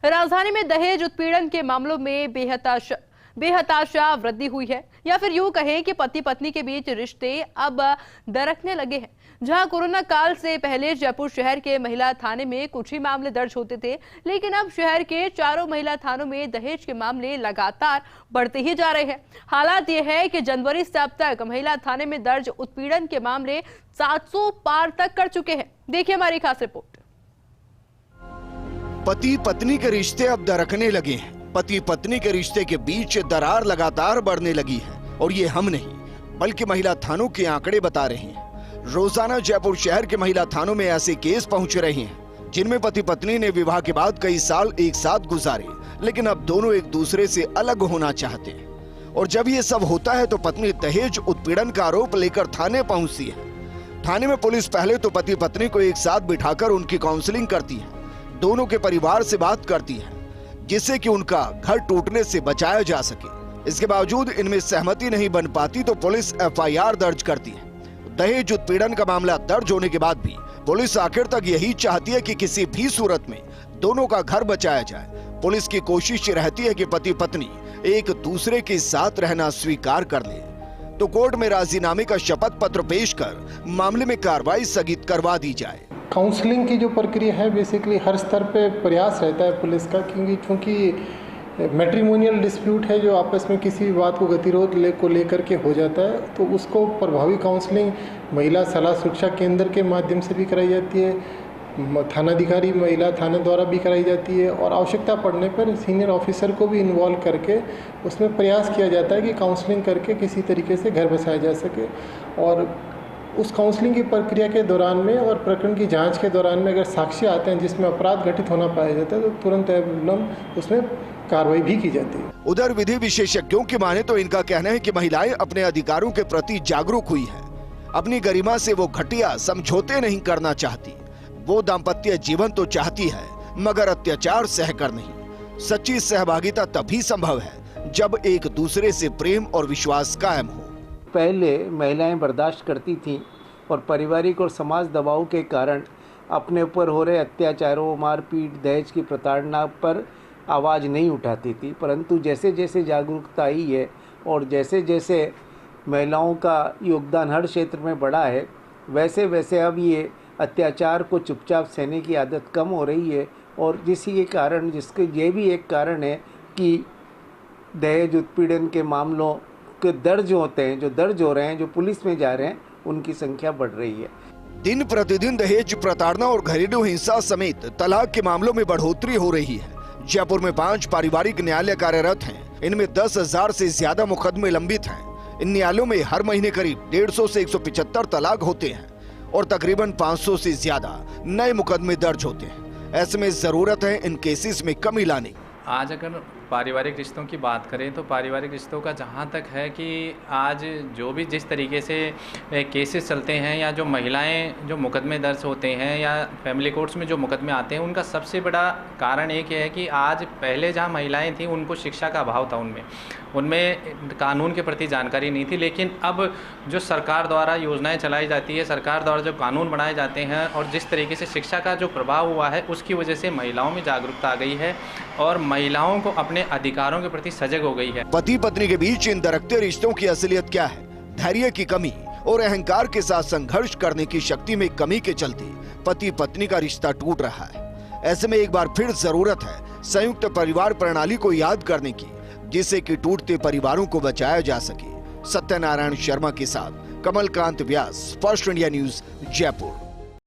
राजधानी में दहेज उत्पीड़न के मामलों में बेहताशा वृद्धि हुई है, या फिर यूं कहें कि पति पत्नी के बीच रिश्ते अब दरकने लगे हैं। जहां कोरोना काल से पहले जयपुर शहर के महिला थाने में कुछ ही मामले दर्ज होते थे, लेकिन अब शहर के चारों महिला थानों में दहेज के मामले लगातार बढ़ते ही जा रहे हैं। हालात यह है कि जनवरी से अब तक महिला थाने में दर्ज उत्पीड़न के मामले 700 पार तक कर चुके हैं। देखिए हमारी खास रिपोर्ट। पति पत्नी के रिश्ते अब दरकने लगे हैं। पति पत्नी के रिश्ते के बीच दरार लगातार बढ़ने लगी है, और ये हम नहीं बल्कि महिला थानों के आंकड़े बता रहे हैं। रोजाना जयपुर शहर के महिला थानों में ऐसे केस पहुंच रहे हैं जिनमें पति पत्नी ने विवाह के बाद कई साल एक साथ गुजारे, लेकिन अब दोनों एक दूसरे से अलग होना चाहते हैं। और जब ये सब होता है तो पत्नी दहेज उत्पीड़न का आरोप लेकर थाने पहुंचती है। थाने में पुलिस पहले तो पति पत्नी को एक साथ बिठाकर उनकी काउंसलिंग करती है, दोनों के परिवार से बात करती है, जिससे कि उनका घर टूटने से बचाया जा सके। इसके बावजूद इनमें सहमति नहीं बन पाती तो पुलिस FIR दर्ज करती है। दहेज उत्पीड़न का मामला दर्ज होने के बाद भी पुलिस आखिर तक यही चाहती है कि किसी भी सूरत में दोनों का घर बचाया जाए। पुलिस की कोशिश रहती है कि पति पत्नी एक दूसरे के साथ रहना स्वीकार कर ले, तो कोर्ट में राजीनामे का शपथ पत्र पेश कर मामले में कार्रवाई स्थगित करवा दी जाए। काउंसलिंग की जो प्रक्रिया है बेसिकली हर स्तर पे प्रयास रहता है पुलिस का, क्योंकि चूंकि मैट्रिमोनियल डिस्प्यूट है जो आपस में किसी बात को गतिरोध को लेकर के हो जाता है, तो उसको प्रभावी काउंसलिंग महिला सलाह शिक्षा केंद्र के माध्यम से भी कराई जाती है, थानाधिकारी महिला थाने द्वारा भी कराई जाती है, और आवश्यकता पड़ने पर सीनियर ऑफिसर को भी इन्वॉल्व करके उसमें प्रयास किया जाता है कि काउंसलिंग करके किसी तरीके से घर बसाया जा सके। और उस काउंसलिंग की प्रक्रिया के दौरान में और प्रकरण की जांच के दौरान में अगर साक्ष्य आते हैं जिसमें अपराध घटित होना पाया जाता है तो तुरंत उसमें कार्रवाई भी की जाती है। उधर विधि विशेषज्ञों की माने तो इनका कहना है कि महिलाएं अपने अधिकारों के प्रति जागरूक हुई है। अपनी गरिमा से वो घटिया समझौते नहीं करना चाहती। वो दाम्पत्य जीवन तो चाहती है मगर अत्याचार सहकर नहीं। सच्ची सहभागिता तभी संभव है जब एक दूसरे से प्रेम और विश्वास कायम हो। पहले महिलाएं बर्दाश्त करती थीं और पारिवारिक और समाज दबाव के कारण अपने ऊपर हो रहे अत्याचारों, मारपीट, दहेज की प्रताड़ना पर आवाज़ नहीं उठाती थी। परंतु जैसे जैसे जागरूकता आई है और जैसे जैसे महिलाओं का योगदान हर क्षेत्र में बढ़ा है, वैसे वैसे अब ये अत्याचार को चुपचाप सहने की आदत कम हो रही है। और जिसके ये भी एक कारण है कि दहेज उत्पीड़न के मामलों के दर्ज होते हैं, जो दर्ज हो रहे हैं, जो पुलिस में जा रहे हैं, उनकी संख्या बढ़ रही है। दिन प्रतिदिन दहेज प्रताड़ना और घरेलू हिंसा समेत तलाक के मामलों में बढ़ोतरी हो रही है। जयपुर में 5 पारिवारिक न्यायालय कार्यरत हैं। इनमें 10,000 से ज्यादा मुकदमे लंबित हैं। इन न्यायालयों में हर महीने करीब 150 से 175 तलाक होते हैं और तकरीबन 500 से ज्यादा नए मुकदमे दर्ज होते हैं। ऐसे में जरूरत है इन केसेस में कमी लाने। आज अगर पारिवारिक रिश्तों की बात करें तो पारिवारिक रिश्तों का जहाँ तक है कि आज जो भी जिस तरीके से केसेस चलते हैं या जो महिलाएं जो मुकदमे दर्ज होते हैं या फैमिली कोर्ट्स में जो मुकदमे आते हैं, उनका सबसे बड़ा कारण एक है कि आज पहले जहाँ महिलाएं थीं उनको शिक्षा का अभाव था, उनमें कानून के प्रति जानकारी नहीं थी। लेकिन अब जो सरकार द्वारा योजनाएं चलाई जाती है, सरकार द्वारा जो कानून बनाए जाते हैं और जिस तरीके से शिक्षा का जो प्रभाव हुआ है, उसकी वजह से महिलाओं में जागरूकता आ गई है और महिलाओं को अपने अधिकारों के प्रति सजग हो गई है। पति पत्नी के बीच इन दरकते रिश्तों की असलियत क्या है? धैर्य की कमी और अहंकार के साथ संघर्ष करने की शक्ति में कमी के चलते पति पत्नी का रिश्ता टूट रहा है। ऐसे में एक बार फिर जरूरत है संयुक्त परिवार प्रणाली को याद करने की, जिससे कि टूटते परिवारों को बचाया जा सके। सत्यनारायण शर्मा के साथ कमलकांत व्यास, फर्स्ट इंडिया न्यूज, जयपुर।